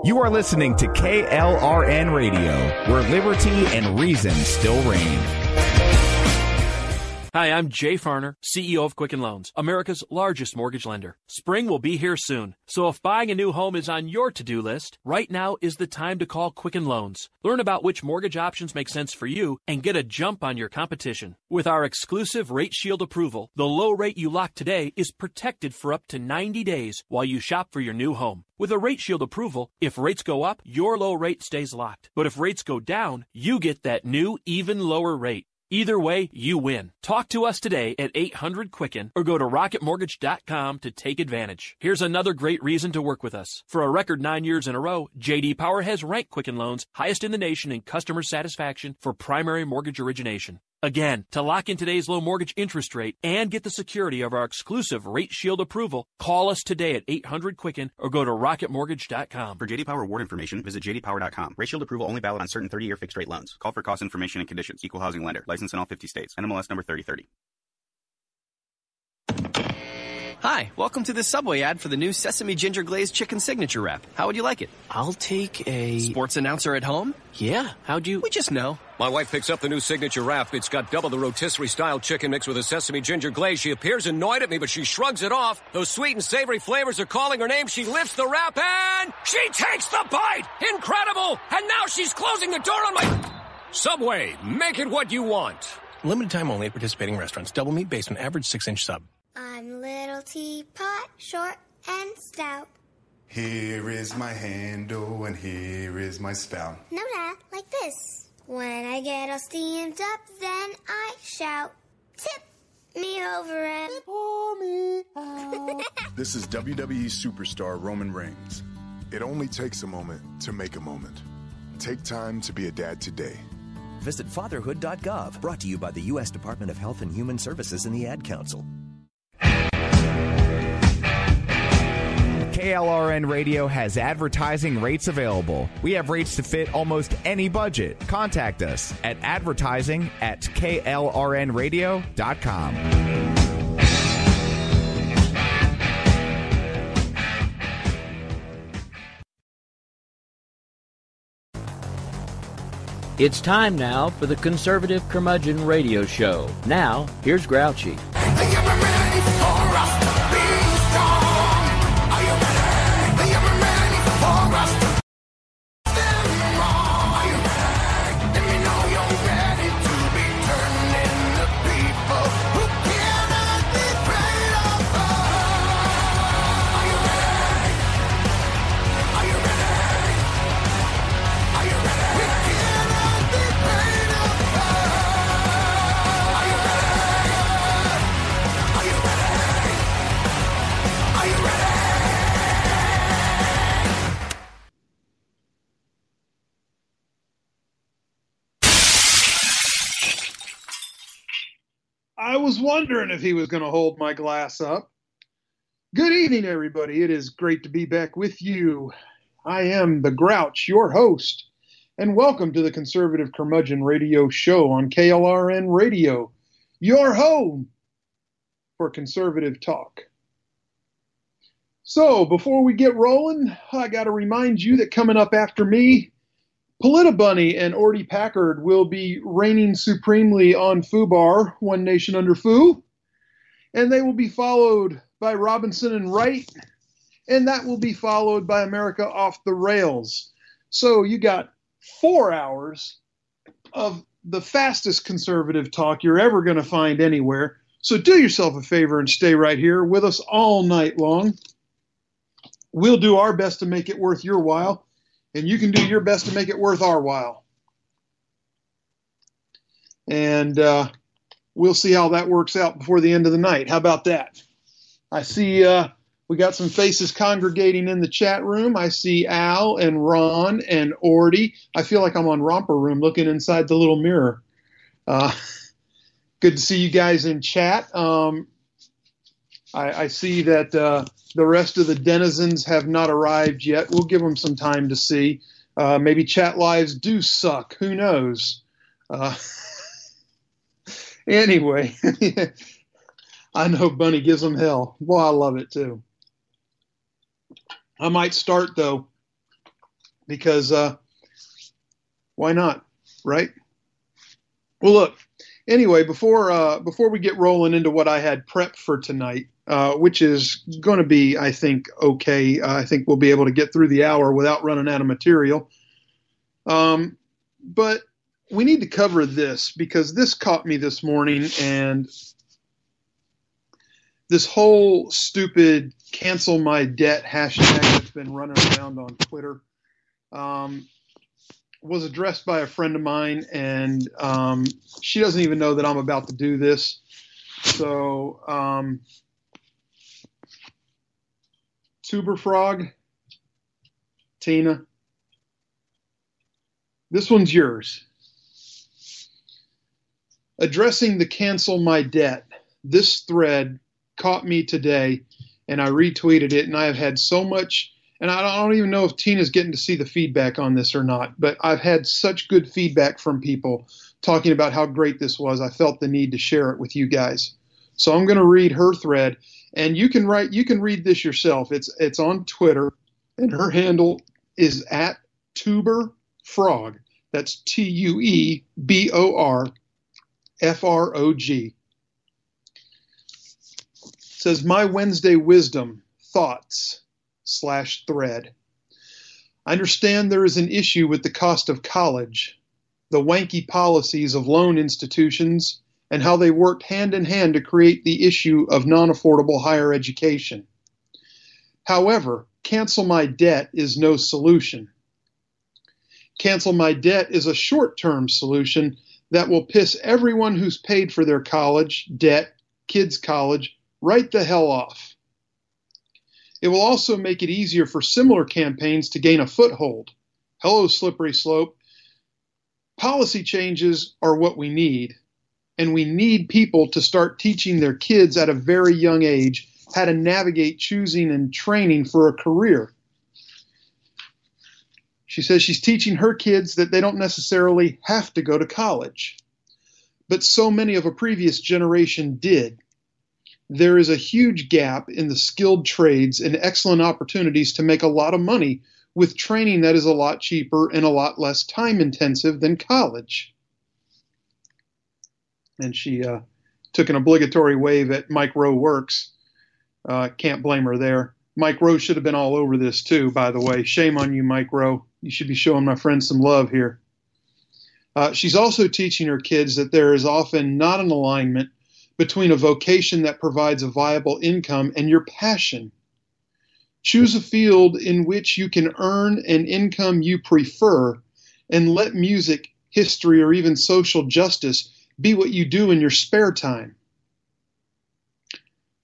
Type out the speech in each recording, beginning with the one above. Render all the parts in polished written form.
You are listening to KLRN Radio, where liberty and reason still reign. Hi, I'm Jay Farner, CEO of Quicken Loans, America's largest mortgage lender. Spring will be here soon, so if buying a new home is on your to-do list, right now is the time to call Quicken Loans. Learn about which mortgage options make sense for you and get a jump on your competition. With our exclusive Rate Shield approval, the low rate you lock today is protected for up to 90 days while you shop for your new home. With a Rate Shield approval, if rates go up, your low rate stays locked. But if rates go down, you get that new, even lower rate. Either way, you win. Talk to us today at 800-QUICKEN or go to rocketmortgage.com to take advantage. Here's another great reason to work with us. For a record 9 years in a row, J.D. Power has ranked Quicken Loans highest in the nation in customer satisfaction for primary mortgage origination. Again, to lock in today's low mortgage interest rate and get the security of our exclusive Rate Shield approval, call us today at 800-QUICKEN or go to rocketmortgage.com. For J.D. Power award information, visit jdpower.com. Rate Shield approval only valid on certain 30-year fixed-rate loans. Call for cost information and conditions. Equal housing lender. Licensed in all 50 states. NMLS number 3030. Hi, welcome to the Subway ad for the new Sesame Ginger Glazed Chicken Signature Wrap. How would you like it? I'll take a... Sports announcer at home? Yeah, how'd you... We just know. My wife picks up the new Signature Wrap. It's got double the rotisserie-style chicken mixed with a sesame ginger glaze. She appears annoyed at me, but she shrugs it off. Those sweet and savory flavors are calling her name. She lifts the wrap and... she takes the bite! Incredible! And now she's closing the door on my... Subway, make it what you want. Limited time only at participating restaurants. Double meat based on average 6-inch sub. I'm little teapot, short and stout. Here is my handle and here is my spout. No, Dad, like this. When I get all steamed up, then I shout, tip me over and pour me out. This is WWE superstar Roman Reigns. It only takes a moment to make a moment. Take time to be a dad today. Visit fatherhood.gov, brought to you by the U.S. Department of Health and Human Services and the Ad Council. KLRN Radio has advertising rates available. We have rates to fit almost any budget. Contact us at advertising@klrnradio.com. It's time now for the Conservative Curmudgeon Radio Show. Now, here's Grouchy. I was wondering if he was going to hold my glass up. Good evening, everybody. It is great to be back with you. I am the Grouch, your host, and welcome to the Conservative Curmudgeon Radio Show on KLRN Radio, your home for conservative talk. So, before we get rolling, I got to remind you that coming up after me, Politabunny and Orty Packard will be reigning supremely on FUBAR, One Nation Under Foo, and they will be followed by Robinson and Wright, and that will be followed by America Off the Rails. So you got 4 hours of the fastest conservative talk you're ever going to find anywhere. So do yourself a favor and stay right here with us all night long. We'll do our best to make it worth your while, and you can do your best to make it worth our while. And we'll see how that works out before the end of the night. How about that? I see we got some faces congregating in the chat room. I see Al and Ron and Orty. I feel like I'm on Romper Room looking inside the little mirror. Good to see you guys in chat. I see that the rest of the denizens have not arrived yet. We'll give them some time to see. Maybe chat lives do suck. Who knows? Anyway, I know Bunny gives them hell. Well, I love it too. I might start, though, because why not, right? Well, look, anyway, before we get rolling into what I had prepped for tonight, which is going to be, I think, okay. I think we'll be able to get through the hour without running out of material. But we need to cover this because this caught me this morning, and this whole stupid cancel my debt hashtag that's been running around on Twitter was addressed by a friend of mine, and she doesn't even know that I'm about to do this. So, Tuber Frog, Tina, this one's yours. Addressing the cancel my debt. This thread caught me today, and I retweeted it, and I have had so much, and I don't even know if Tina's getting to see the feedback on this or not, but I've had such good feedback from people talking about how great this was. I felt the need to share it with you guys. So I'm going to read her thread, and you can read this yourself. It's on Twitter, and her handle is @TuberFrog. That's TUEBORFROG. Says, my Wednesday wisdom, thoughts /thread. I understand there is an issue with the cost of college, the wanky policies of loan institutions, and how they worked hand in hand to create the issue of non-affordable higher education. However, cancel my debt is no solution. Cancel my debt is a short-term solution that will piss everyone who's paid for their college, debt, kids' college, right the hell off. It will also make it easier for similar campaigns to gain a foothold. Hello, slippery slope. Policy changes are what we need, and we need people to start teaching their kids at a very young age how to navigate choosing and training for a career. She says she's teaching her kids that they don't necessarily have to go to college, but so many of a previous generation did. There is a huge gap in the skilled trades and excellent opportunities to make a lot of money with training that is a lot cheaper and a lot less time intensive than college. And she took an obligatory wave at Mike Rowe Works. Can't blame her there. Mike Rowe should have been all over this too, by the way. Shame on you, Mike Rowe. You should be showing my friend some love here. She's also teaching her kids that there is often not an alignment between a vocation that provides a viable income and your passion. Choose a field in which you can earn an income you prefer, and let music, history, or even social justice be what you do in your spare time.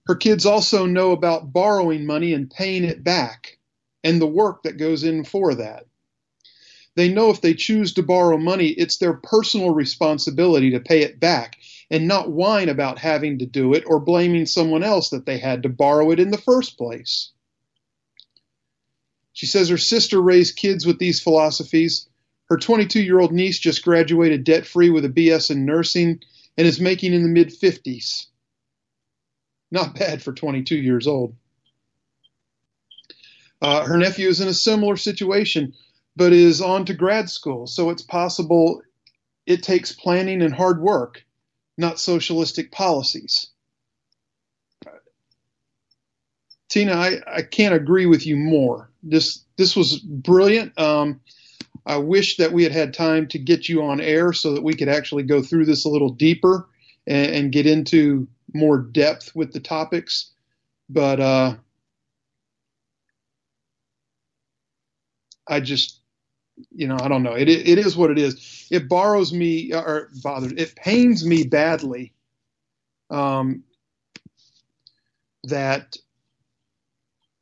Her kids also know about borrowing money and paying it back, and the work that goes in for that. They know if they choose to borrow money, it's their personal responsibility to pay it back, and not whine about having to do it or blaming someone else that they had to borrow it in the first place. She says her sister raised kids with these philosophies. Her 22-year-old niece just graduated debt-free with a BS in nursing and is making in the mid-50s. Not bad for 22 years old. Her nephew is in a similar situation, but is on to grad school, so it's possible it takes planning and hard work, not socialistic policies. Tina, I can't agree with you more. This was brilliant. I wish that we had time to get you on air so that we could actually go through this a little deeper and get into more depth with the topics. But I just, I don't know. It is what it is. It it pains me badly that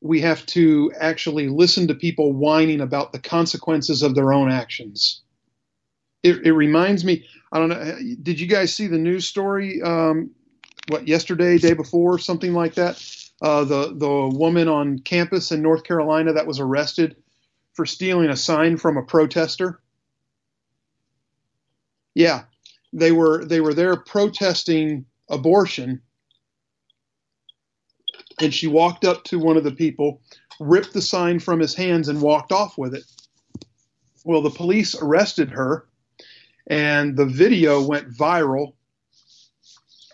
we have to actually listen to people whining about the consequences of their own actions. It reminds me, I don't know, did you guys see the news story, yesterday, day before, something like that? The woman on campus in North Carolina that was arrested for stealing a sign from a protester. Yeah, they were there protesting abortion, and she walked up to one of the people, ripped the sign from his hands, and walked off with it. Well, the police arrested her, and the video went viral,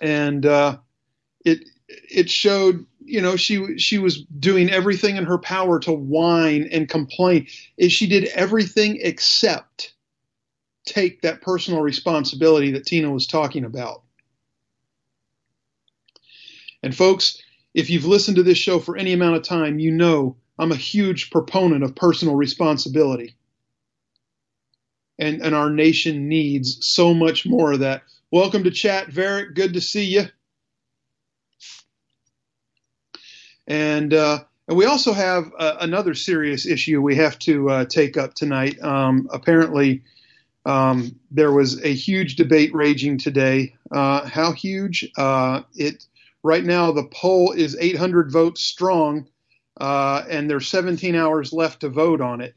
and it showed, she was doing everything in her power to whine and complain. She did everything except take that personal responsibility that Tina was talking about. And folks, if you've listened to this show for any amount of time, you know I'm a huge proponent of personal responsibility. And our nation needs so much more of that. Welcome to chat, Varick. Good to see you. And we also have another serious issue we have to take up tonight. Apparently, there was a huge debate raging today. How huge? Right now, the poll is 800 votes strong, and there's 17 hours left to vote on it.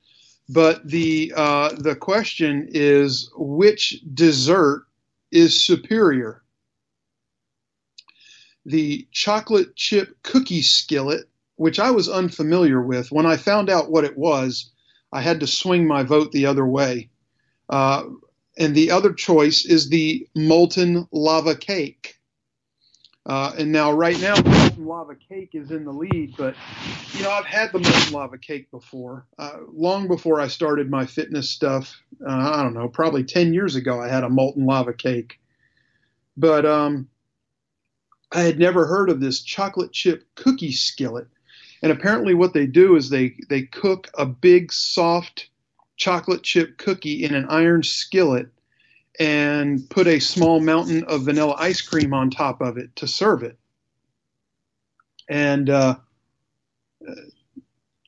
But the question is, which dessert is superior? The chocolate chip cookie skillet, which I was unfamiliar with. When I found out what it was, I had to swing my vote the other way. And the other choice is the molten lava cake. And now, right now, the molten lava cake is in the lead, but, I've had the molten lava cake before. Long before I started my fitness stuff, I don't know, probably 10 years ago, I had a molten lava cake. But I had never heard of this chocolate chip cookie skillet. And apparently what they do is they cook a big, soft chocolate chip cookie in an iron skillet and put a small mountain of vanilla ice cream on top of it to serve it. And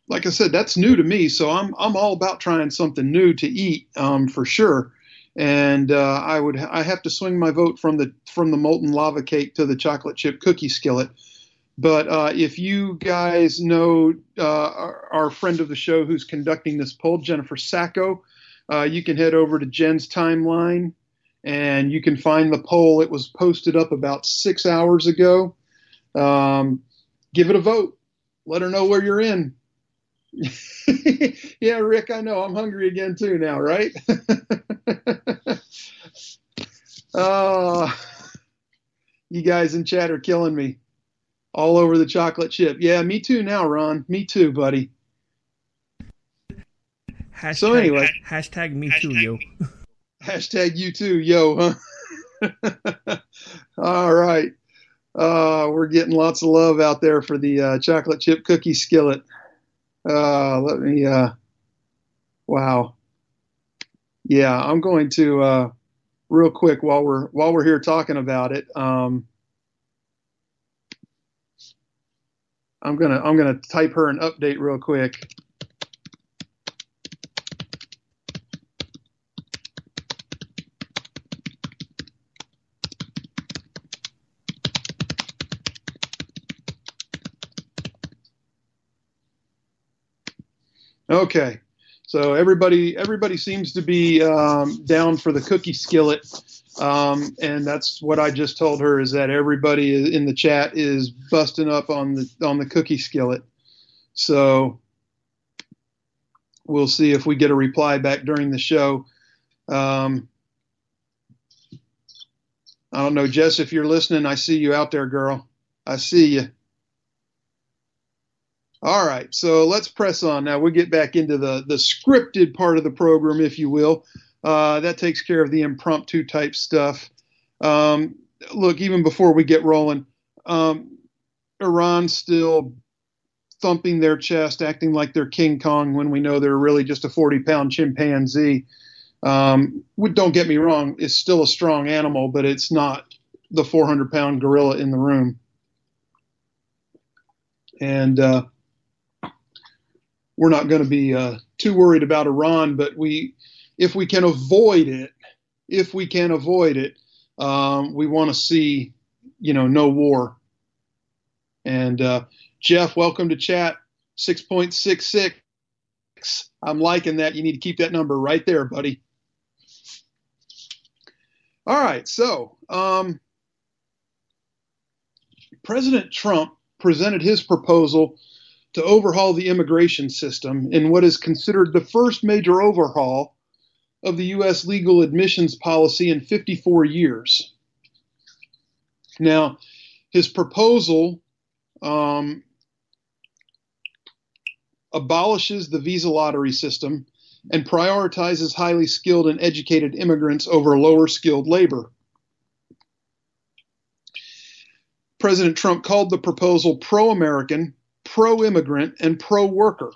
like I said, that's new to me, so I'm all about trying something new to eat, for sure. And I have to swing my vote from the molten lava cake to the chocolate chip cookie skillet. But if you guys know our friend of the show who's conducting this poll, Jennifer Sacco, you can head over to Jen's timeline and you can find the poll. It was posted up about 6 hours ago. Give it a vote. Let her know where you're in. Yeah, Rick, I know. I'm hungry again too now, right? You guys in chat are killing me. All over the chocolate chip. Yeah, me too now, Ron. Me too, buddy. So anyway. Hashtag me too, yo. Hashtag you too, yo, huh? All right. We're getting lots of love out there for the chocolate chip cookie skillet. Let me, wow. Yeah, I'm going to, real quick while we're here talking about it, I'm gonna type her an update real quick. Okay, so everybody seems to be down for the cookie skillet. And that's what I just told her, is that everybody in the chat is busting up on the cookie skillet. So we'll see if we get a reply back during the show. I don't know, Jess, if you're listening, I see you out there, girl. I see you. All right, so let's press on. Now we'll get back into the scripted part of the program, if you will. That takes care of the impromptu type stuff. Look, even before we get rolling, Iran's still thumping their chest, acting like they're King Kong when we know they're really just a 40-pound chimpanzee. Don't get me wrong, it's still a strong animal, but it's not the 400-pound gorilla in the room. And we're not going to be too worried about Iran, but if we can avoid it, we want to see, no war. And Jeff, welcome to chat. 6.66. I'm liking that. You need to keep that number right there, buddy. All right. So President Trump presented his proposal to overhaul the immigration system in what is considered the first major overhaul of the U.S. legal admissions policy in 54 years. Now, his proposal abolishes the visa lottery system and prioritizes highly skilled and educated immigrants over lower skilled labor. President Trump called the proposal pro-American, pro-immigrant, and pro-worker.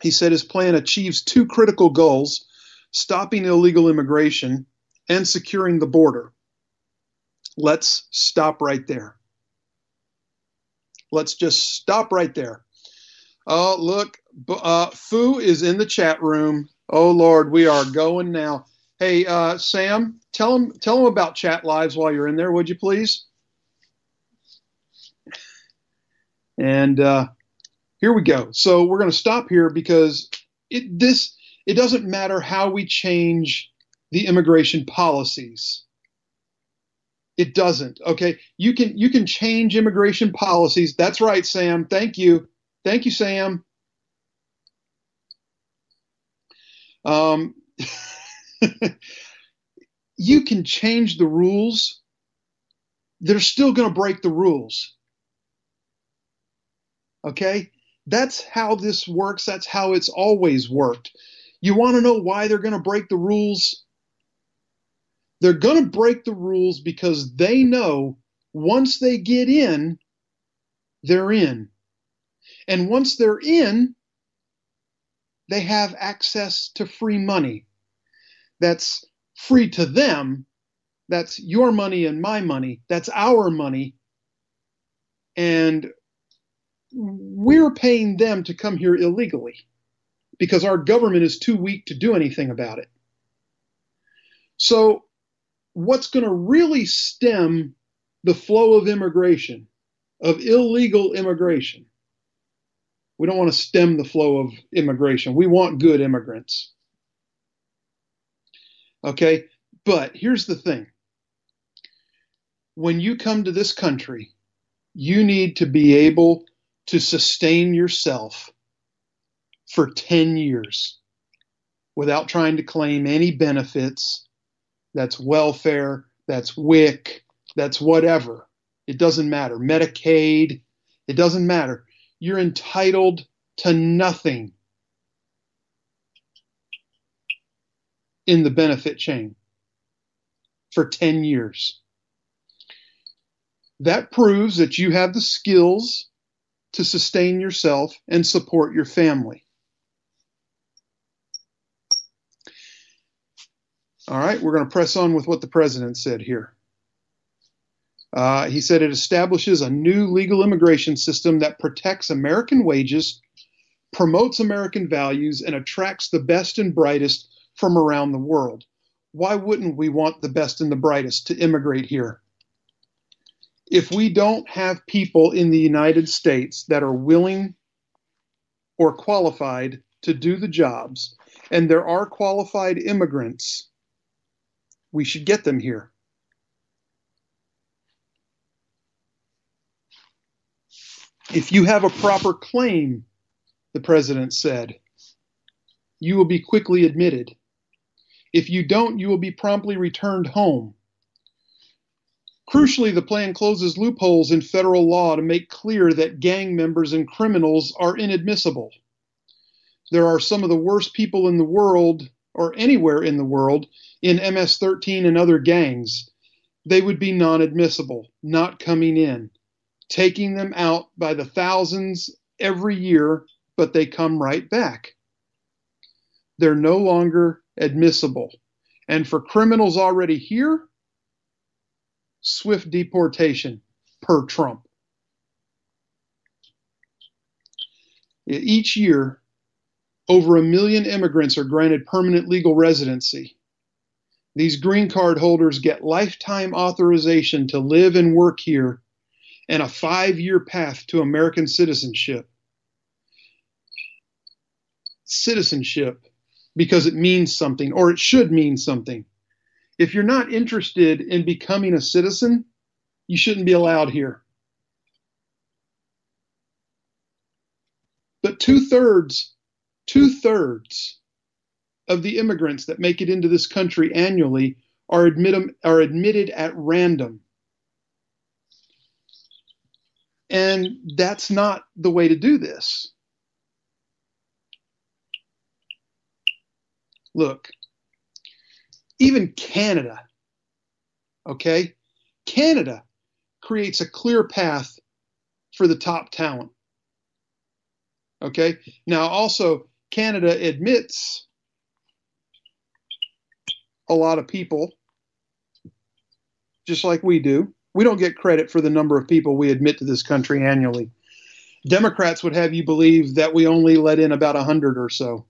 He said his plan achieves two critical goals: stopping illegal immigration and securing the border. Let's stop right there. Let's just stop right there. Oh, look, Fu is in the chat room. Oh, Lord, we are going now. Hey, Sam, tell him about Chat Lives while you're in there, would you please? And here we go. So we're going to stop here because it doesn't matter how we change the immigration policies. It doesn't. Okay, you can change immigration policies. That's right, Sam. Thank you. Thank you, Sam. You can change the rules. They're still going to break the rules. Okay? That's how this works. That's how it's always worked. You want to know why they're going to break the rules? They're going to break the rules because they know once they get in, they're in. And once they're in, they have access to free money. That's free to them. That's your money and my money. That's our money. And we're paying them to come here illegally because our government is too weak to do anything about it. So what's going to really stem the flow of immigration, of illegal immigration? We don't want to stem the flow of immigration. We want good immigrants. Okay, but here's the thing. When you come to this country, you need to be able to sustain yourself for 10 years without trying to claim any benefits. That's welfare, that's WIC, that's whatever. It doesn't matter. Medicaid, it doesn't matter. You're entitled to nothing in the benefit chain for 10 years. That proves that you have the skills to sustain yourself and support your family. All right, we're going to press on with what the president said here. He said it establishes a new legal immigration system that protects American wages, promotes American values, and attracts the best and brightest from around the world. Why wouldn't we want the best and the brightest to immigrate here? If we don't have people in the United States that are willing or qualified to do the jobs, and there are qualified immigrants, we should get them here. If you have a proper claim, the president said, you will be quickly admitted. If you don't, you will be promptly returned home. Crucially, the plan closes loopholes in federal law to make clear that gang members and criminals are inadmissible. There are some of the worst people in the world, or anywhere in the world, in MS-13 and other gangs. They would be non-admissible, not coming in, taking them out by the thousands every year, but they come right back. They're no longer admissible. And for criminals already here, swift deportation per Trump. Each year, over 1 million immigrants are granted permanent legal residency. These green card holders get lifetime authorization to live and work here and a 5-year path to American citizenship. Citizenship, because it means something, or it should mean something. If you're not interested in becoming a citizen, you shouldn't be allowed here. But two-thirds of the immigrants that make it into this country annually are admitted at random. And that's not the way to do this. Look, even Canada, okay? Canada creates a clear path for the top talent. Okay? Now, also, Canada admits a lot of people, just like we do. We don't get credit for the number of people we admit to this country annually. Democrats would have you believe that we only let in about 100 or so.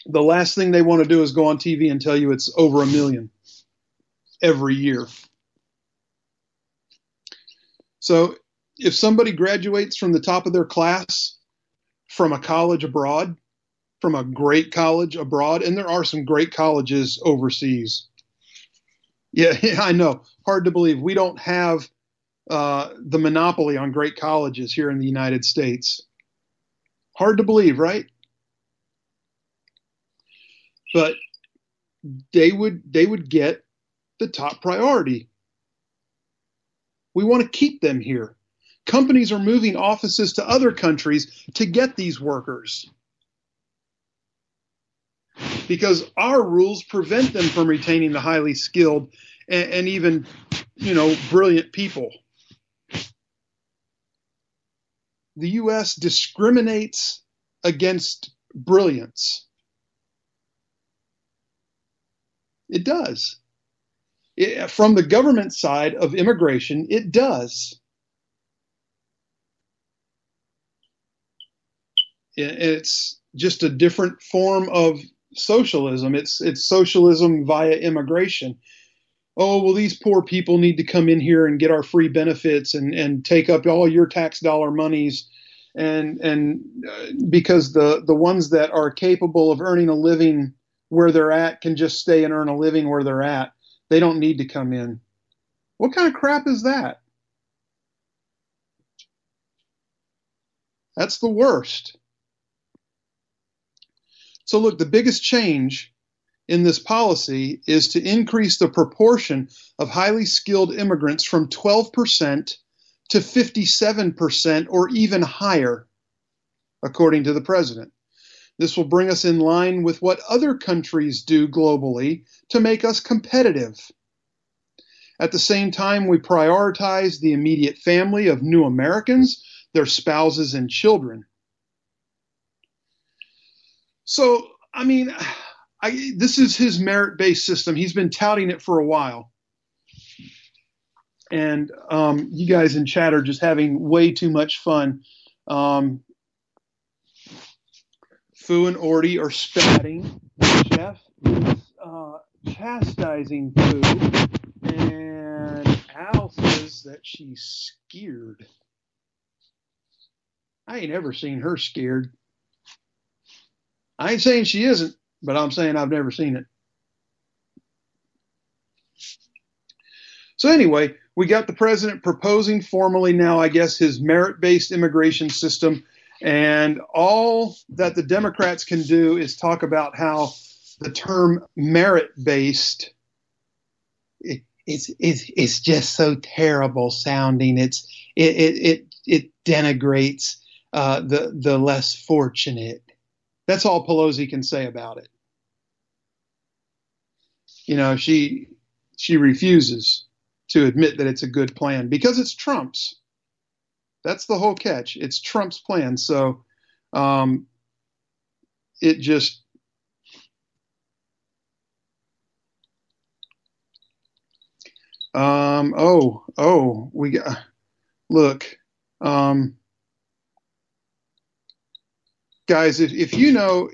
The last thing they want to do is go on TV and tell you it's over 1 million every year. So if somebody graduates from the top of their class from a college abroad, from a great college abroad, and there are some great colleges overseas. Yeah, I know. Hard to believe. We don't have the monopoly on great colleges here in the United States. Hard to believe, right? But they would get the top priority. We want to keep them here. Companies are moving offices to other countries to get these workers, because our rules prevent them from retaining the highly skilled and even, brilliant people. The U.S. discriminates against brilliance. It does. From the government side of immigration, it does. It's just a different form of socialism. It's socialism via immigration. Oh, well, these poor people need to come in here and get our free benefits and take up all your tax dollar monies. And because the ones that are capable of earning a living where they're at can just stay and earn a living where they're at. They don't need to come in. What kind of crap is that? That's the worst. So look, the biggest change in this policy is to increase the proportion of highly skilled immigrants from 12% to 57% or even higher, according to the president. This will bring us in line with what other countries do globally to make us competitive. At the same time, we prioritize the immediate family of new Americans, their spouses, and children. So, this is his merit-based system. He's been touting it for a while. And you guys in chat are just having way too much fun. Fu and Orty are spatting. Jeff is chastising Fu. And Al says that she's scared. I ain't ever seen her scared. I ain't saying she isn't, but I'm saying I've never seen it. So anyway, we got the president proposing formally now, I guess, his merit-based immigration system. And all that the Democrats can do is talk about how the term merit-based, it's just so terrible sounding. It denigrates the less fortunate. That's all Pelosi can say about it. She refuses to admit that it's a good plan because it's Trump's. That's the whole catch. It's Trump's plan. So it just we got look. Guys, if you know,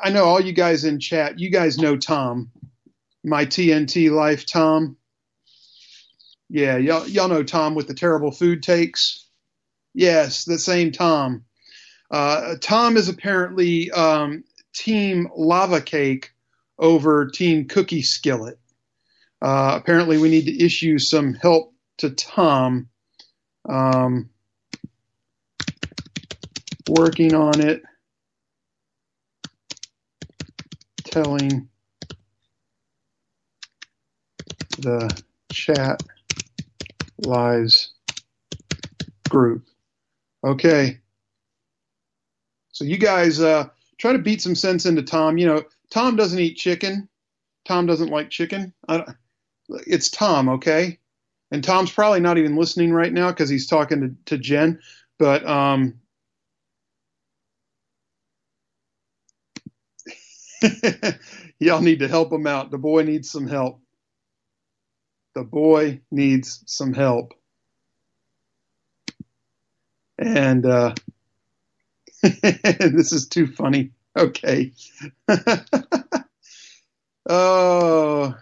I know all you guys in chat, you guys know Tom, my TNT life Tom. Yeah, y'all know Tom with the terrible food takes. Yes, the same Tom. Tom is apparently Team Lava Cake over Team Cookie Skillet. Apparently we need to issue some help to Tom. working on it, telling the chat lives group. Okay. So you guys try to beat some sense into Tom. You know, Tom doesn't eat chicken. Tom doesn't like chicken. It's Tom, okay? And Tom's probably not even listening right now because he's talking to Jen. But y'all need to help him out. The boy needs some help. The boy needs some help. And this is too funny. Okay. Oh.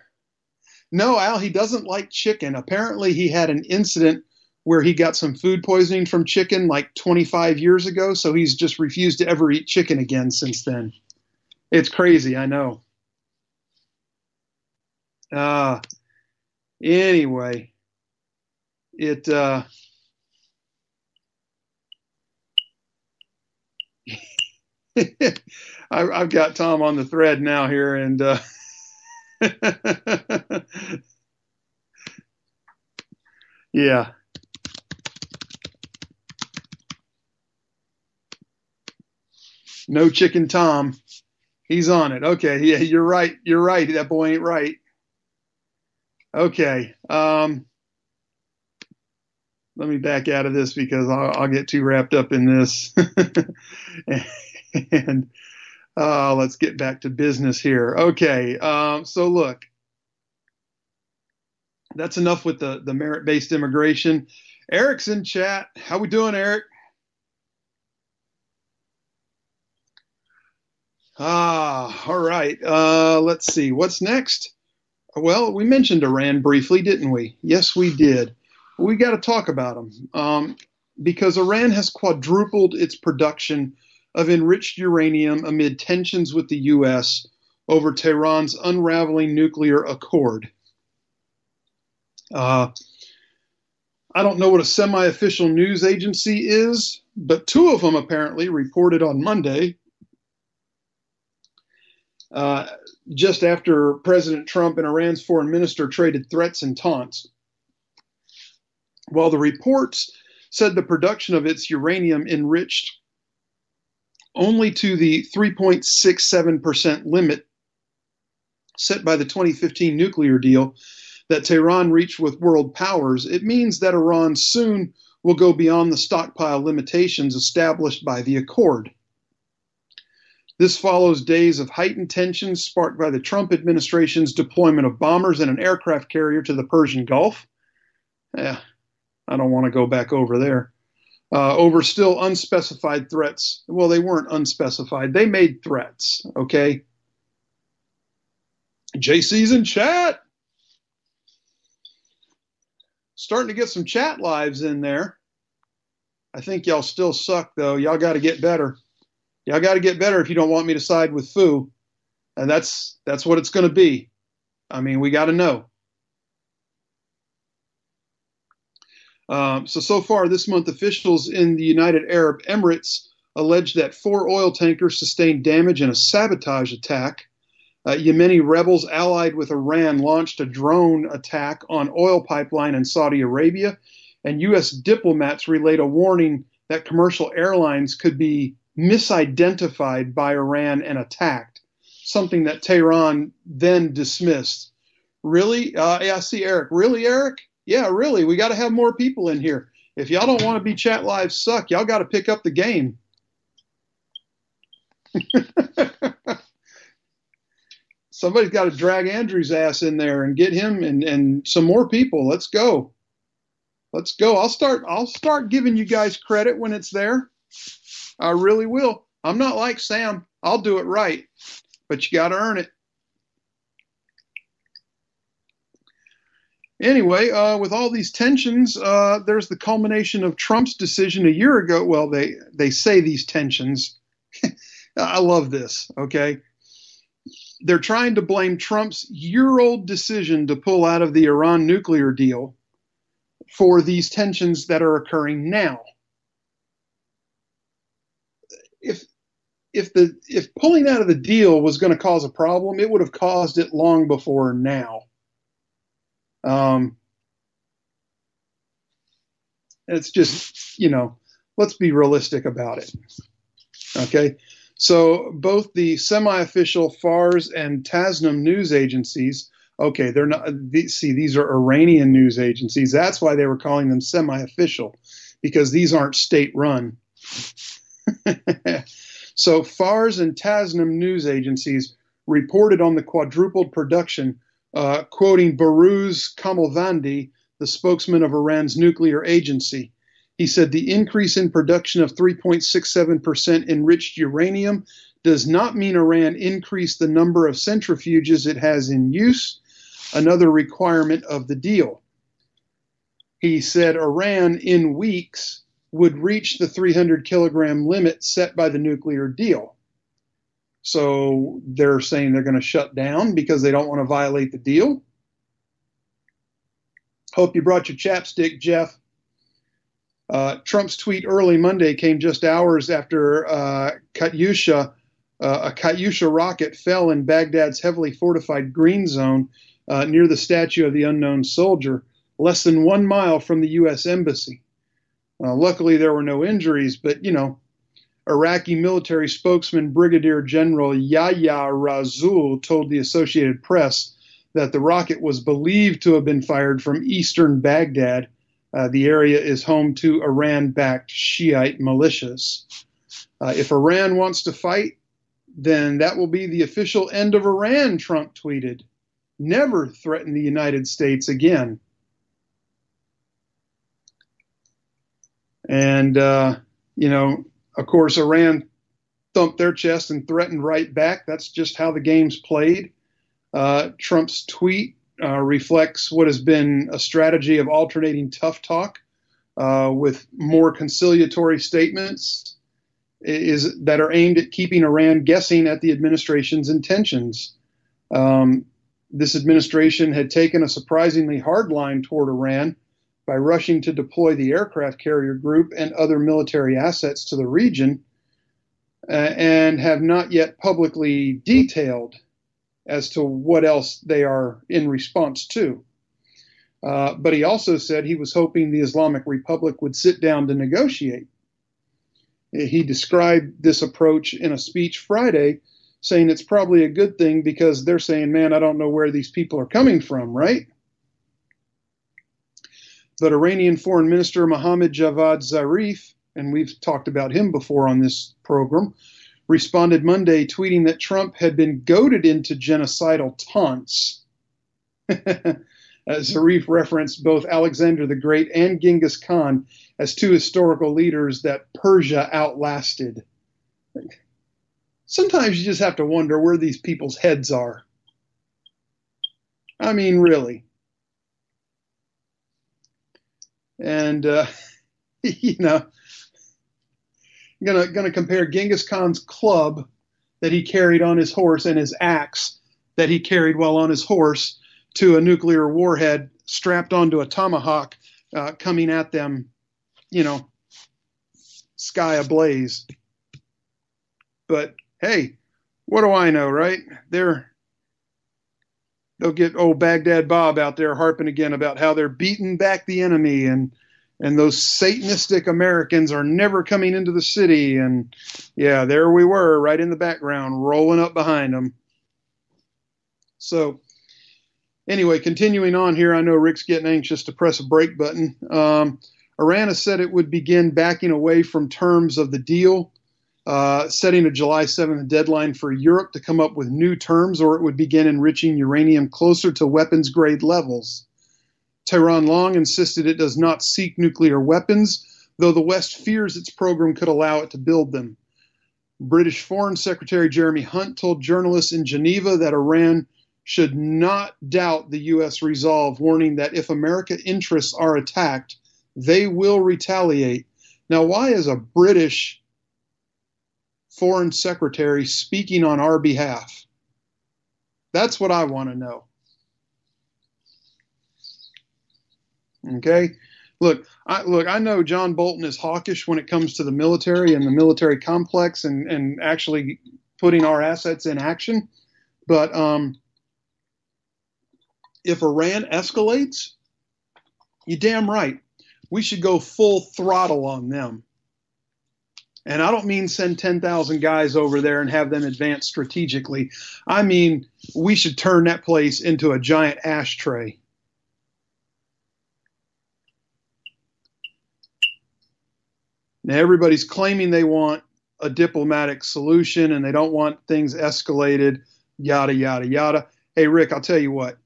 No, Al, he doesn't like chicken. Apparently he had an incident where he got some food poisoning from chicken like 25 years ago, so he's just refused to ever eat chicken again since then. It's crazy, I know. Anyway, I've got Tom on the thread now here, and yeah. No chicken Tom. He's on it. Okay, yeah, you're right. You're right. That boy ain't right. Okay. Let me back out of this because I'll get too wrapped up in this. And let's get back to business here. Okay. So look, that's enough with the merit-based immigration. Eric's in chat. How we doing, Eric? All right. Let's see. What's next? Well, we mentioned Iran briefly, didn't we? Yes, we did. We got to talk about them because Iran has quadrupled its production of enriched uranium amid tensions with the U.S. over Tehran's unraveling nuclear accord. I don't know what a semi-official news agency is, but two of them apparently reported on Monday, just after President Trump and Iran's foreign minister traded threats and taunts. While the reports said the production of its uranium enriched only to the 3.67% limit set by the 2015 nuclear deal that Tehran reached with world powers, it means that Iran soon will go beyond the stockpile limitations established by the accord. This follows days of heightened tensions sparked by the Trump administration's deployment of bombers and an aircraft carrier to the Persian Gulf. I don't want to go back over there. Over still unspecified threats. Well, they weren't unspecified. They made threats, okay? JC's in chat. Starting to get some chat lives in there. I think y'all still suck, though. Y'all got to get better. Y'all got to get better if you don't want me to side with Fu. And that's what it's going to be. I mean, we got to know. So far this month, officials in the United Arab Emirates alleged that 4 oil tankers sustained damage in a sabotage attack. Yemeni rebels allied with Iran launched a drone attack on oil pipeline in Saudi Arabia, and U.S. diplomats relayed a warning that commercial airlines could be misidentified by Iran and attacked, something that Tehran then dismissed. Really? Yeah, I see Eric. Really, Eric? Yeah, really. We got to have more people in here. If y'all don't want to be chat live suck, y'all got to pick up the game. Somebody's got to drag Andrew's ass in there and get him and some more people. Let's go. Let's go. I'll start giving you guys credit when it's there. I really will. I'm not like Sam. I'll do it right, but you got to earn it. Anyway, with all these tensions, there's the culmination of Trump's decision a year ago. Well, they say these tensions. I love this, okay? They're trying to blame Trump's year-old decision to pull out of the Iran nuclear deal for these tensions that are occurring now. if pulling out of the deal was going to cause a problem, it would have caused it long before now. It's just, let's be realistic about it. Okay. So both the semi-official Fars and Tasnim news agencies, okay, they're not, these are Iranian news agencies. That's why they were calling them semi-official, because these aren't state-run. So Fars and Tasnim news agencies reported on the quadrupled production, quoting Baruz Kamalvandi, the spokesman of Iran's nuclear agency. He said the increase in production of 3.67% enriched uranium does not mean Iran increased the number of centrifuges it has in use, another requirement of the deal. He said Iran, in weeks, would reach the 300-kilogram limit set by the nuclear deal. So they're saying they're going to shut down because they don't want to violate the deal. Hope you brought your chapstick, Jeff. Trump's tweet early Monday came just hours after a Katyusha rocket fell in Baghdad's heavily fortified green zone near the statue of the unknown soldier, less than 1 mile from the U.S. Embassy. Luckily, there were no injuries, but, Iraqi military spokesman Brigadier General Yahya Razul told the Associated Press that the rocket was believed to have been fired from eastern Baghdad. The area is home to Iran-backed Shiite militias. If Iran wants to fight, then that will be the official end of Iran, Trump tweeted. Never threaten the United States again. And, of course, Iran thumped their chest and threatened right back. That's just how the game's played. Trump's tweet reflects what has been a strategy of alternating tough talk with more conciliatory statements that are aimed at keeping Iran guessing at the administration's intentions. This administration had taken a surprisingly hard line toward Iran by rushing to deploy the aircraft carrier group and other military assets to the region, and have not yet publicly detailed as to what else they are in response to. But he also said he was hoping the Islamic Republic would sit down to negotiate. He described this approach in a speech Friday, saying it's probably a good thing because they're saying, man, I don't know where these people are coming from, right? But Iranian Foreign Minister Mohammad Javad Zarif, and we've talked about him before on this program, responded Monday tweeting that Trump had been goaded into genocidal taunts. Zarif referenced both Alexander the Great and Genghis Khan as two historical leaders that Persia outlasted. Sometimes you just have to wonder where these people's heads are. I mean, really. And, gonna compare Genghis Khan's club that he carried on his horse and his axe that he carried while on his horse to a nuclear warhead strapped onto a tomahawk coming at them, sky ablaze. But hey, what do I know, right? They'll get old Baghdad Bob out there harping again about how they're beating back the enemy and those Satanistic Americans are never coming into the city. And yeah, there we were right in the background, rolling up behind them. So anyway, continuing on here, I know Rick's getting anxious to press a break button. Iran has said it would begin backing away from terms of the deal, setting a July 7th deadline for Europe to come up with new terms, or it would begin enriching uranium closer to weapons-grade levels. Tehran long insisted it does not seek nuclear weapons, though the West fears its program could allow it to build them. British Foreign Secretary Jeremy Hunt told journalists in Geneva that Iran should not doubt the U.S. resolve, warning that if American interests are attacked, they will retaliate. Now, why is a British Foreign Secretary speaking on our behalf? That's what I want to know. Okay. Look, I know John Bolton is hawkish when it comes to the military and the military complex and actually putting our assets in action. But if Iran escalates, you're damn right. We should go full throttle on them. And I don't mean send 10,000 guys over there and have them advance strategically. I mean, we should turn that place into a giant ashtray. Now, everybody's claiming they want a diplomatic solution and they don't want things escalated, yada, yada, yada. Hey, Rick, I'll tell you what.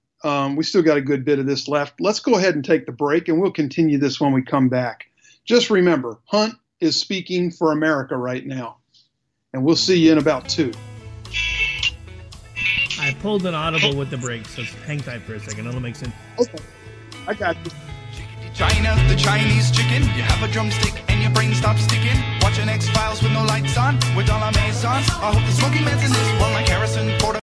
We still got a good bit of this left. Let's go ahead and take the break, and we'll continue this when we come back. Just remember, Hunt is speaking for America right now, and we'll see you in about 2. I pulled an audible with the break, so hang tight for a second. It'll make sense. Okay, I got you. China, the Chinese chicken. You have a drumstick and your brain stops sticking. Watching X-Files with no lights on, with all our maisons. I hope the Smoky Man's in this one like Harrison Ford.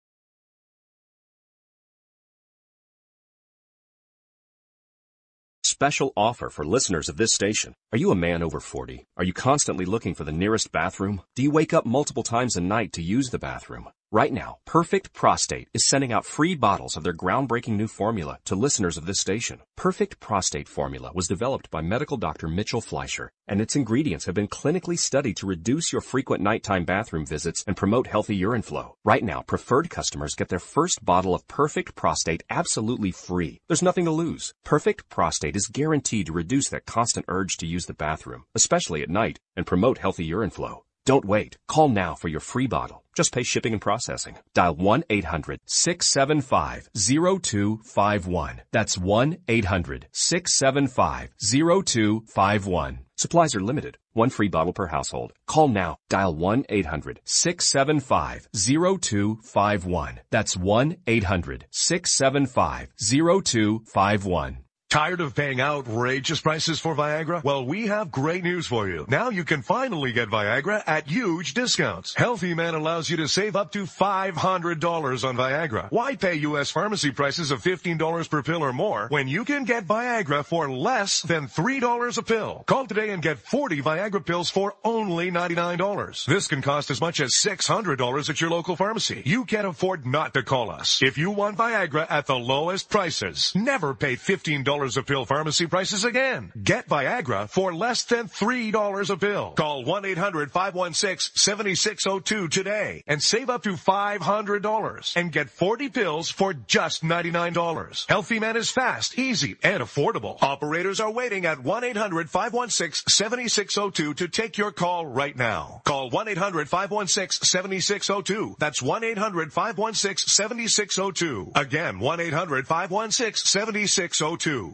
Special offer for listeners of this station. Are you a man over 40? Are you constantly looking for the nearest bathroom? Do you wake up multiple times a night to use the bathroom? Right now, Perfect Prostate is sending out free bottles of their groundbreaking new formula to listeners of this station. Perfect Prostate formula was developed by medical doctor Mitchell Fleischer, and its ingredients have been clinically studied to reduce your frequent nighttime bathroom visits and promote healthy urine flow. Right now, preferred customers get their first bottle of Perfect Prostate absolutely free. There's nothing to lose. Perfect Prostate is guaranteed to reduce that constant urge to use the bathroom, especially at night, and promote healthy urine flow. Don't wait. Call now for your free bottle. Just pay shipping and processing. Dial 1-800-675-0251. That's 1-800-675-0251. Supplies are limited. One free bottle per household. Call now. Dial 1-800-675-0251. That's 1-800-675-0251. Tired of paying outrageous prices for Viagra? Well, we have great news for you. Now you can finally get Viagra at huge discounts. Healthy Man allows you to save up to $500 on Viagra. Why pay U.S. pharmacy prices of $15 per pill or more when you can get Viagra for less than $3 a pill? Call today and get 40 Viagra pills for only $99. This can cost as much as $600 at your local pharmacy. You can't afford not to call us. If you want Viagra at the lowest prices, never pay $15 a pill pharmacy prices again. Get Viagra for less than $3 a pill. Call 1-800-516-7602 today and save up to $500 and get 40 pills for just $99. Healthy Man is fast, easy, and affordable. Operators are waiting at 1-800-516-7602 to take your call right now. Call 1-800-516-7602. That's 1-800-516-7602. Again, 1-800-516-7602.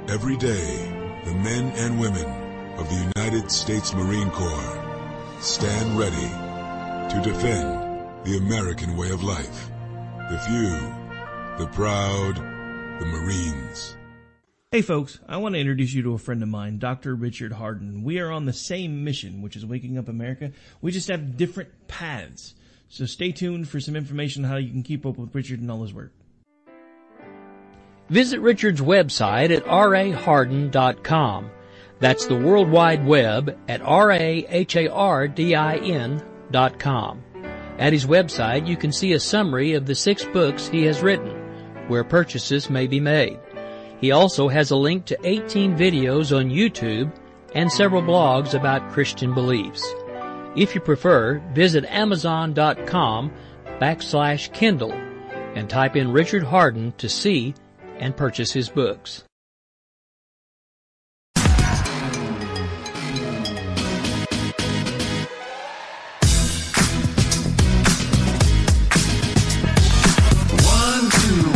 Every day, the men and women of the United States Marine Corps stand ready to defend the American way of life. The few, the proud, the Marines. Hey folks, I want to introduce you to a friend of mine, Dr. Richard Harden. We are on the same mission, which is waking up America. We just have different paths. So stay tuned for some information on how you can keep up with Richard and all his work. Visit Richard's website at rahardin.com. That's the World Wide Web at rahardin.com. At his website, you can see a summary of the 6 books he has written, where purchases may be made. He also has a link to 18 videos on YouTube and several blogs about Christian beliefs. If you prefer, visit Amazon.com/Kindle and type in Richard Harden to see and purchase his books.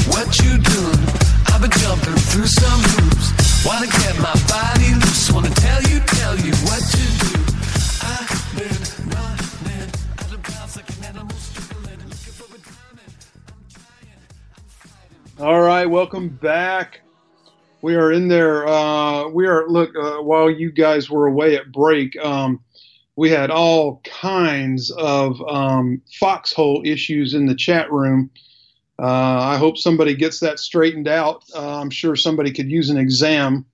What you doing? I've been jumping through some hoops. Wanna get my body loose. Wanna tell you what to do. I've been running out of bounds like an animal struggling, looking for a diamond. I'm trying, I'm fighting. All right, welcome back. We are in there. While you guys were away at break, we had all kinds of foxhole issues in the chat room. I hope somebody gets that straightened out. I'm sure somebody could use an exam.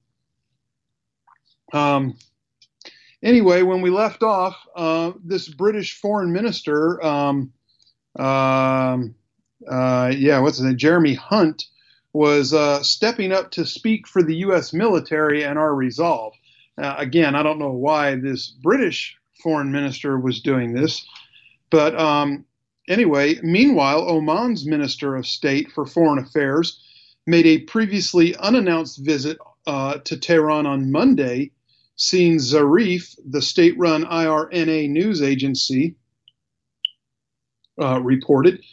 Anyway, when we left off, this British foreign minister, what's his name? Jeremy Hunt, was stepping up to speak for the U.S. military and our resolve. Again, I don't know why this British foreign minister was doing this, but anyway, meanwhile, Oman's Minister of State for Foreign Affairs made a previously unannounced visit to Tehran on Monday, seeing Zarif, the state-run IRNA news agency, reported.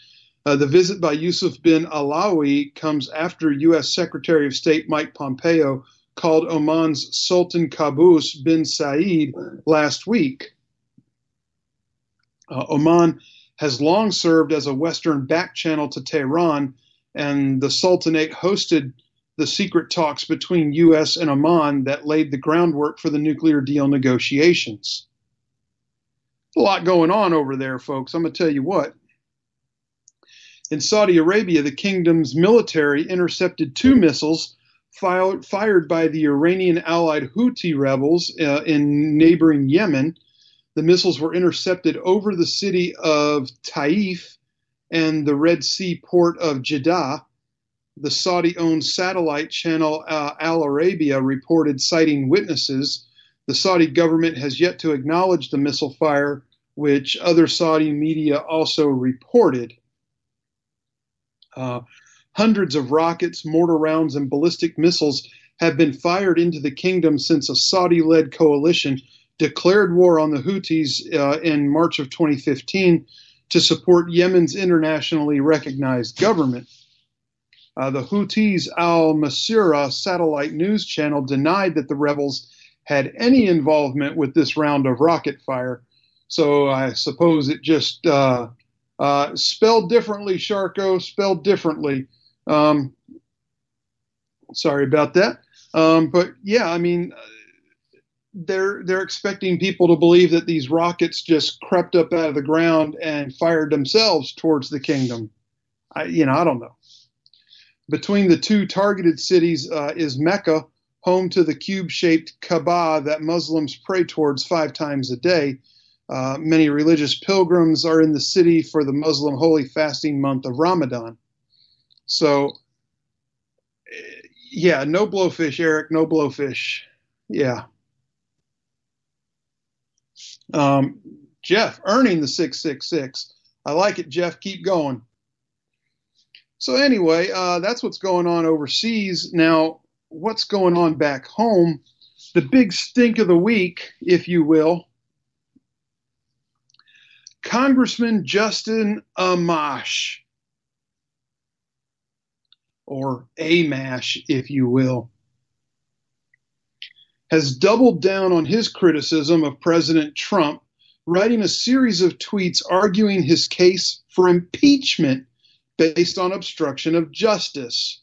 The visit by Yusuf bin Alawi comes after U.S. Secretary of State Mike Pompeo called Oman's Sultan Qaboos bin Saeed last week. Oman has long served as a Western back channel to Tehran, and the Sultanate hosted the secret talks between U.S. and Oman that laid the groundwork for the nuclear deal negotiations. A lot going on over there, folks. I'm going to tell you what. In Saudi Arabia, the kingdom's military intercepted 2 missiles fired by the Iranian-allied Houthi rebels in neighboring Yemen. The missiles were intercepted over the city of Taif and the Red Sea port of Jeddah. The Saudi-owned satellite channel Al Arabia reported citing witnesses. The Saudi government has yet to acknowledge the missile fire, which other Saudi media also reported. Hundreds of rockets, mortar rounds, and ballistic missiles have been fired into the kingdom since a Saudi-led coalition declared war on the Houthis in March of 2015 to support Yemen's internationally recognized government. The Houthis' Al-Masirah satellite news channel denied that the rebels had any involvement with this round of rocket fire. So I suppose it just spelled differently, Sharko, spelled differently. Sorry about that. But yeah, I mean, they're expecting people to believe that these rockets just crept up out of the ground and fired themselves towards the kingdom. I don't know. Between the 2 targeted cities is Mecca, home to the cube-shaped Kaaba that Muslims pray towards 5 times a day. Many religious pilgrims are in the city for the Muslim holy fasting month of Ramadan. So, yeah, no blowfish, Eric, no blowfish. Yeah. Jeff, earning the 666. I like it, Jeff. Keep going. So anyway, that's what's going on overseas. Now, what's going on back home? The big stink of the week, if you will. Congressman Justin Amash, or Amash, if you will, has doubled down on his criticism of President Trump, writing a series of tweets arguing his case for impeachment based on obstruction of justice.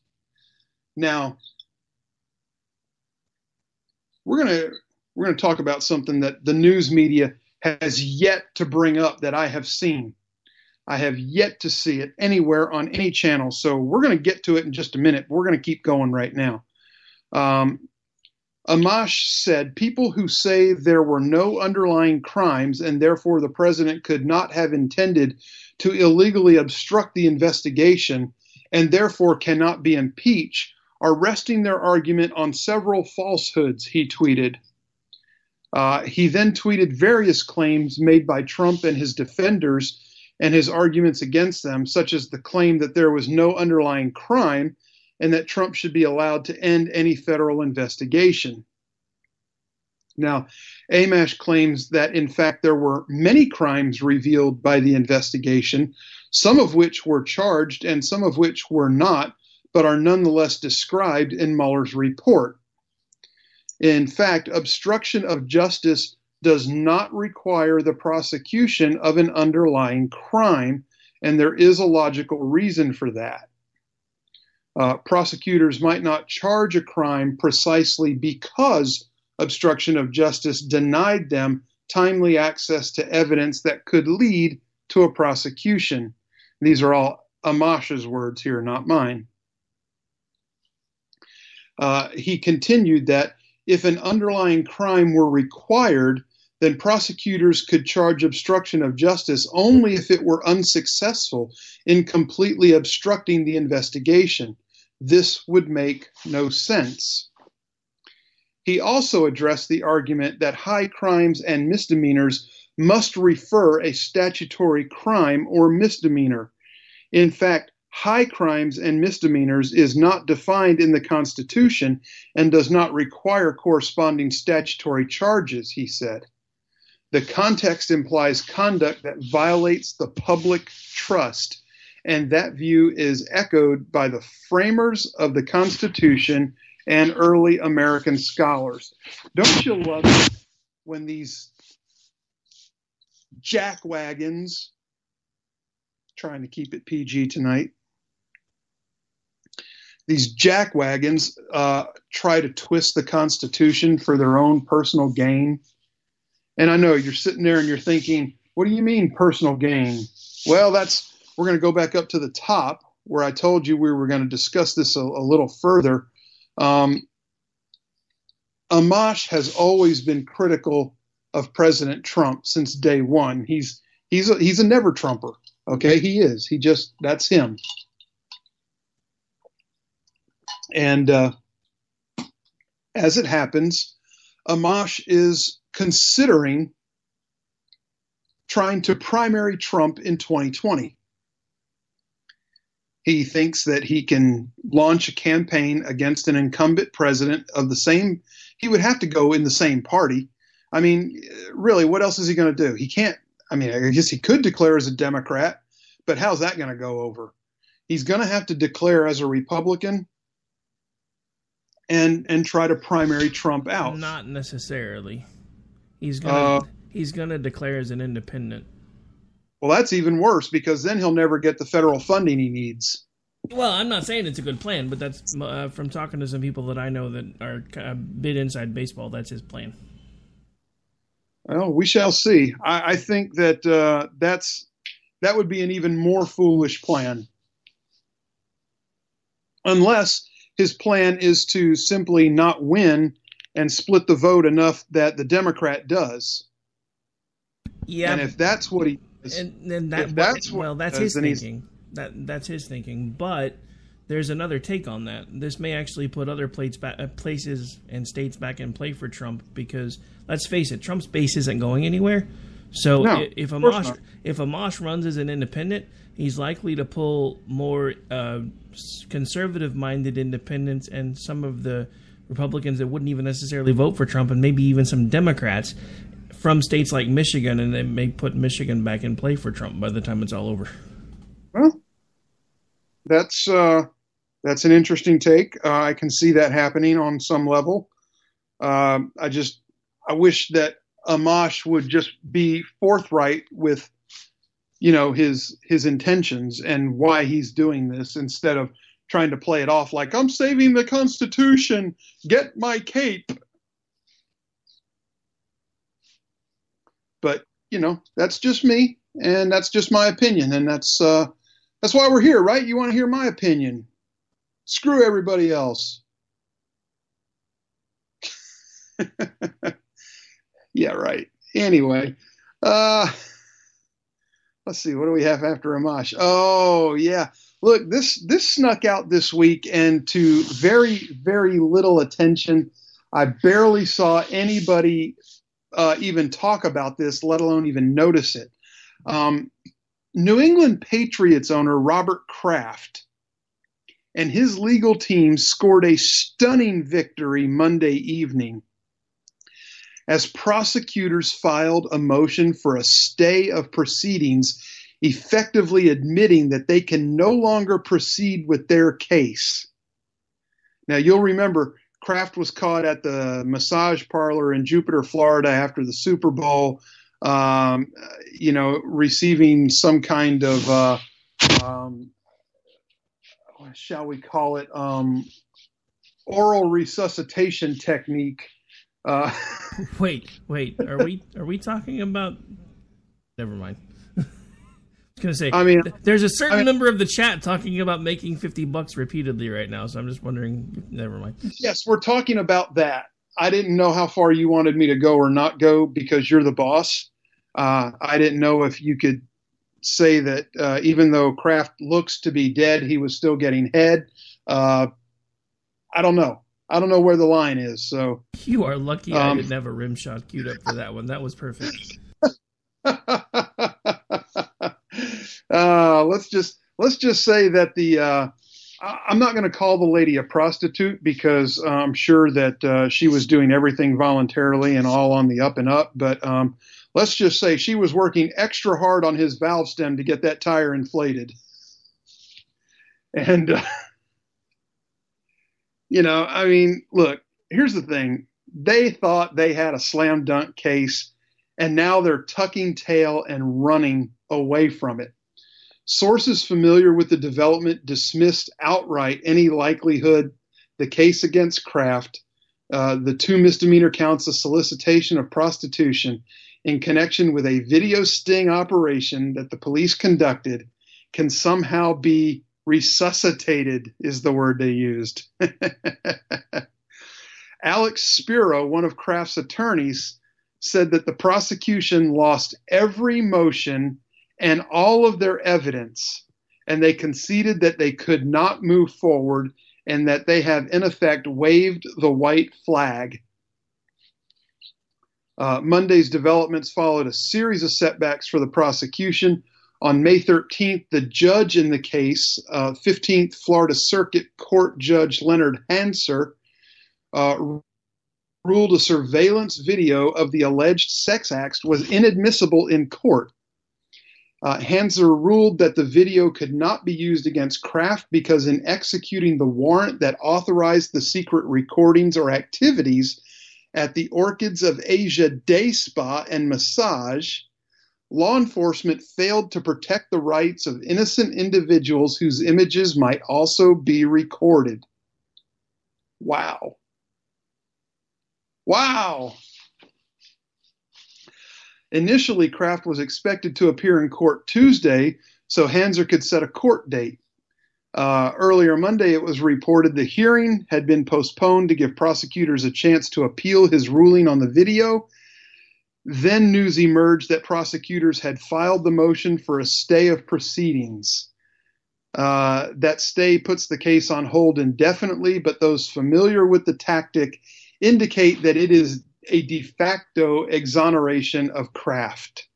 Now, we're going to talk about something that the news media has yet to bring up that I have seen. I have yet to see it anywhere on any channel. So we're going to get to it in just a minute. We're going to keep going right now. Amash said, people who say there were no underlying crimes and therefore the president could not have intended to illegally obstruct the investigation and therefore cannot be impeached are resting their argument on several falsehoods, he tweeted. He then tweeted various claims made by Trump and his defenders and his arguments against them, such as the claim that there was no underlying crime and that Trump should be allowed to end any federal investigation. Now, Amash claims that, in fact, there were many crimes revealed by the investigation, some of which were charged and some of which were not, but are nonetheless described in Mueller's report. In fact, obstruction of justice does not require the prosecution of an underlying crime, and there is a logical reason for that. Prosecutors might not charge a crime precisely because obstruction of justice denied them timely access to evidence that could lead to a prosecution. These are all Amash's words here, not mine. He continued that if an underlying crime were required, then prosecutors could charge obstruction of justice only if it were unsuccessful in completely obstructing the investigation. This would make no sense. He also addressed the argument that high crimes and misdemeanors must refer a statutory crime or misdemeanor. In fact, high crimes and misdemeanors is not defined in the Constitution and does not require corresponding statutory charges, he said. The context implies conduct that violates the public trust, and that view is echoed by the framers of the Constitution and early American scholars. Don't you love it when these jackwagons, trying to keep it PG tonight, these jackwagons try to twist the Constitution for their own personal gain? And I know you're sitting there and you're thinking, what do you mean personal gain? Well, we're going to go back up to the top where I told you we were going to discuss this a little further. Amash has always been critical of President Trump since day one. He's a never Trumper. Okay, he is. That's him. And as it happens, Amash is considering trying to primary Trump in 2020. He thinks that he can launch a campaign against an incumbent president of the same. He would have to go in the same party. I mean, really, what else is he going to do? He can't. I mean, I guess he could declare as a Democrat, but how's that going to go over? He's going to have to declare as a Republican and try to primary Trump out. Not necessarily. He's gonna declare as an independent. Well, that's even worse because then he'll never get the federal funding he needs. Well, I'm not saying it's a good plan, but that's from talking to some people that I know that are a bit inside baseball. That's his plan. Well, we shall see. I think that that would be an even more foolish plan, unless his plan is to simply not win and split the vote enough that the Democrat does. Yeah, and if that's what he does, that's his thinking. That's his thinking. But there's another take on that. This may actually put other places and states back in play for Trump because let's face it, Trump's base isn't going anywhere. So if Amash runs as an independent, he's likely to pull more conservative-minded independents and some of the Republicans that wouldn't even necessarily vote for Trump, and maybe even some Democrats from states like Michigan, and they may put Michigan back in play for Trump by the time it's all over. Well, that's an interesting take. I can see that happening on some level. I wish that Amash would just be forthright with, his intentions and why he's doing this instead of trying to play it off like I'm saving the Constitution. Get my cape. But, that's just me and that's just my opinion. And that's why we're here, right? You want to hear my opinion. Screw everybody else. Yeah, right. Anyway, let's see. What do we have after Amash? Oh, yeah. Look, this snuck out this week and to very, very little attention. I barely saw anybody even talk about this, let alone even notice it. New England Patriots owner Robert Kraft and his legal team scored a stunning victory Monday evening as prosecutors filed a motion for a stay of proceedings, effectively admitting that they can no longer proceed with their case. Now, you'll remember Kraft was caught at the massage parlor in Jupiter, Florida after the Super Bowl, receiving some kind of, shall we call it, oral resuscitation technique. Wait, are we talking about? Never mind. I was going to say, there's a certain member of the chat talking about making $50 repeatedly right now, so I'm just wondering. Never mind. Yes, we're talking about that. I didn't know how far you wanted me to go or not go because you're the boss. I didn't know if you could say that even though Kraft looks to be dead, he was still getting head. I don't know. I don't know where the line is. So you are lucky I didn't have a rim shot queued up for that one. That was perfect. Let's just say that I'm not going to call the lady a prostitute because I'm sure that she was doing everything voluntarily and all on the up and up. But let's just say she was working extra hard on his valve stem to get that tire inflated. And, I mean, look, here's the thing. They thought they had a slam dunk case, and now they're tucking tail and running away from it. Sources familiar with the development dismissed outright any likelihood the case against Kraft, the 2 misdemeanor counts of solicitation of prostitution in connection with a video sting operation that the police conducted, can somehow be resuscitated, is the word they used. Alex Spiro, one of Kraft's attorneys, said that the prosecution lost every motion and all of their evidence, and they conceded that they could not move forward and that they have, in effect, waved the white flag. Monday's developments followed a series of setbacks for the prosecution. On May 13th, the judge in the case, 15th Florida Circuit Court Judge Leonard Hanser, ruled a surveillance video of the alleged sex acts was inadmissible in court. Hanser ruled that the video could not be used against Kraft because in executing the warrant that authorized the secret recordings or activities at the Orchids of Asia Day Spa and Massage, law enforcement failed to protect the rights of innocent individuals whose images might also be recorded. Wow. Wow. Initially, Kraft was expected to appear in court Tuesday so Hanser could set a court date. Earlier Monday, it was reported the hearing had been postponed to give prosecutors a chance to appeal his ruling on the video. Then news emerged that prosecutors had filed the motion for a stay of proceedings. That stay puts the case on hold indefinitely, but those familiar with the tactic indicate that it is a de facto exoneration of Kraft.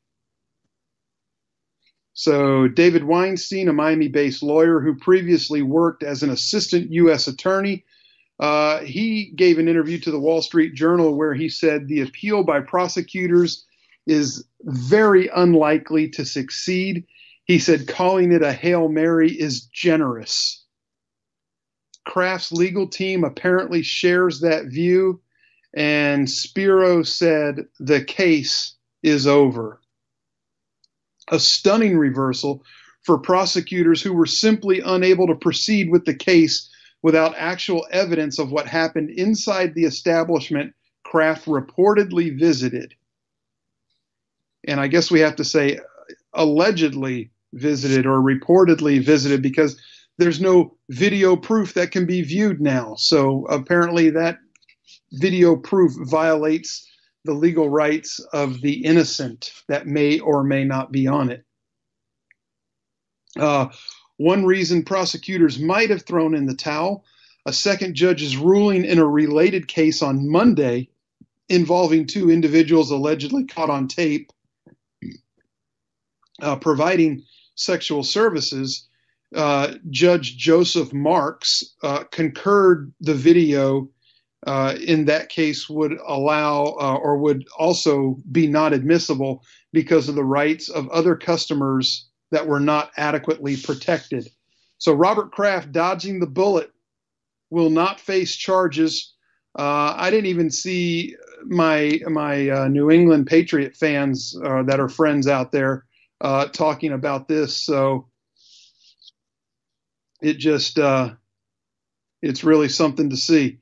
So David Weinstein, a Miami-based lawyer who previously worked as an assistant U.S. attorney, he gave an interview to the Wall Street Journal where he said the appeal by prosecutors is very unlikely to succeed. He said calling it a Hail Mary is generous. Kraft's legal team apparently shares that view, and Spiro said the case is over. A stunning reversal for prosecutors who were simply unable to proceed with the case without actual evidence of what happened inside the establishment Kraft reportedly visited. And I guess we have to say allegedly visited or reportedly visited because there's no video proof that can be viewed now. So apparently that video proof violates the legal rights of the innocent that may or may not be on it. One reason prosecutors might have thrown in the towel, a second judge's ruling in a related case on Monday involving 2 individuals allegedly caught on tape providing sexual services. Judge Joseph Marks concurred the video in that case would allow or would also be not admissible because of the rights of other customers that were not adequately protected. So Robert Kraft, dodging the bullet, will not face charges. I didn't even see my New England Patriot fans that are friends out there talking about this. So it just it's really something to see.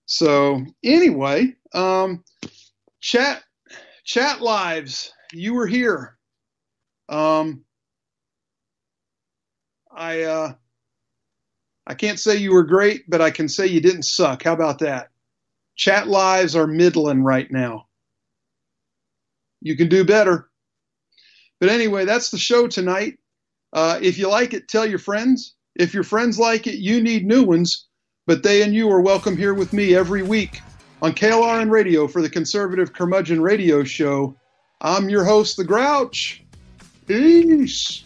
So anyway, chat lives, you were here. I can't say you were great, but I can say you didn't suck. How about that? Chat lives are middling right now. You can do better. But anyway, that's the show tonight. If you like it, tell your friends. If your friends like it, you need new ones. But they and you are welcome here with me every week on KLRN Radio for the Conservative Curmudgeon Radio Show. I'm your host, The Grouch. Peace.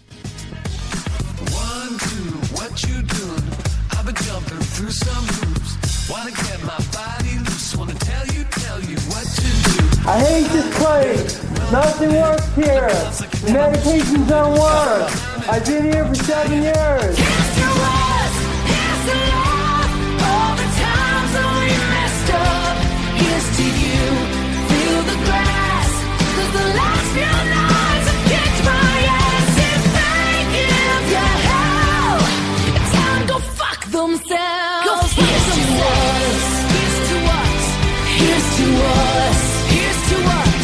1, 2, what you doing? I've been jumping through some hoops. Wanna get my body loose. Wanna tell you what to do. I hate this place. Nothing works here. The medications don't work. I've been here for 7 years. Here's to us. Here's to love. All the times that we messed up. Here's to you. Feel the grass. 'Cause the last few nights have kicked my ass. If they give you hell, tell them go fuck themselves. Go fuck themselves. Here's to us. Here's to us. Here's to us.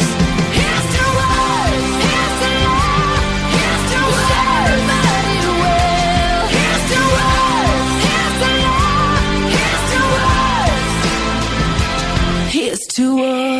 Here's to us. Here's to love. Here's to everybody well. Here's to us. Here's to love. Here's to us. Here's to us.